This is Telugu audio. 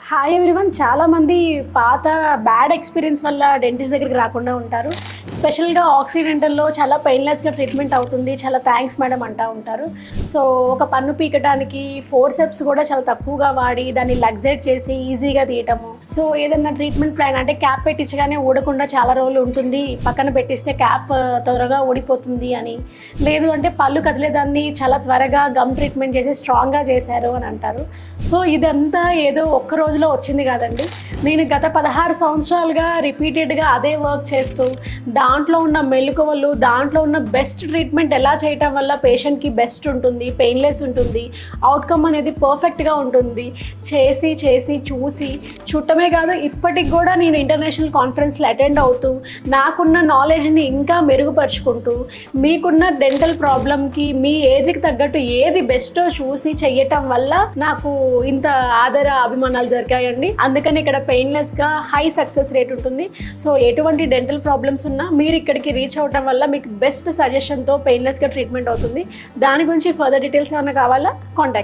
Hi everyone. చాలామంది పాత బ్యాడ్ ఎక్స్పీరియన్స్ వల్ల డెంటిస్ట్ దగ్గరికి రాకుండా ఉంటారు. స్పెషల్గా ఆక్సిడెంటల్లో చాలా పెయిన్లెస్గా ట్రీట్మెంట్ అవుతుంది, చాలా థ్యాంక్స్ మేడం అంటూ ఉంటారు. సో ఒక పన్ను పీకడానికి ఫోర్సెప్స్ కూడా చాలా తక్కువగా వాడి దాన్ని లగ్జేట్ చేసి ఈజీగా తీయటము. సో ఏదన్నా ట్రీట్మెంట్ ప్లాన్ అంటే క్యాప్ పెట్టించగానే ఊడకుండా చాలా రోజులు ఉంటుంది, పక్కన పెట్టిస్తే క్యాప్ త్వరగా ఊడిపోతుంది అని, లేదు అంటే పళ్ళు కదిలేదాన్ని చాలా త్వరగా గమ్ ట్రీట్మెంట్ చేసి స్ట్రాంగ్గా చేశారు అని అంటారు. సో ఇదంతా ఏదో ఒక్క రోజులో వచ్చింది కాదండి. నేను గత 16 సంవత్సరాలుగా రిపీటెడ్గా అదే వర్క్ చేస్తూ దాంట్లో ఉన్న మెలకువలు, దాంట్లో ఉన్న బెస్ట్ ట్రీట్మెంట్ ఎలా చేయటం వల్ల పేషెంట్కి బెస్ట్ ఉంటుంది, పెయిన్లెస్ ఉంటుంది, అవుట్కమ్ అనేది పర్ఫెక్ట్గా ఉంటుంది చేసి చూసి చుట్టమే కాదు, ఇప్పటికి కూడా నేను ఇంటర్నేషనల్ కాన్ఫరెన్స్లో అటెండ్ అవుతూ నాకున్న నాలెడ్జ్ని ఇంకా మెరుగుపరుచుకుంటూ మీకున్న డెంటల్ ప్రాబ్లమ్కి మీ ఏజ్కి తగ్గట్టు ఏది బెస్టో చూసి చెయ్యటం వల్ల నాకు ఇంత ఆదర అభిమానాలు దొరికాయండి. అందుకని ఇక్కడ పెయిన్లెస్గా హై సక్సెస్ రేట్ ఉంటుంది. సో ఎటువంటి డెంటల్ ప్రాబ్లమ్స్ ఉన్నా మీరు ఇక్కడికి రీచ్ అవ్వడం వల్ల మీకు బెస్ట్ సజెషన్తో పెయిన్లెస్గా ట్రీట్మెంట్ అవుతుంది. దాని గురించి ఫర్దర్ డీటెయిల్స్ ఏమైనా కావాలా కాంటాక్ట్.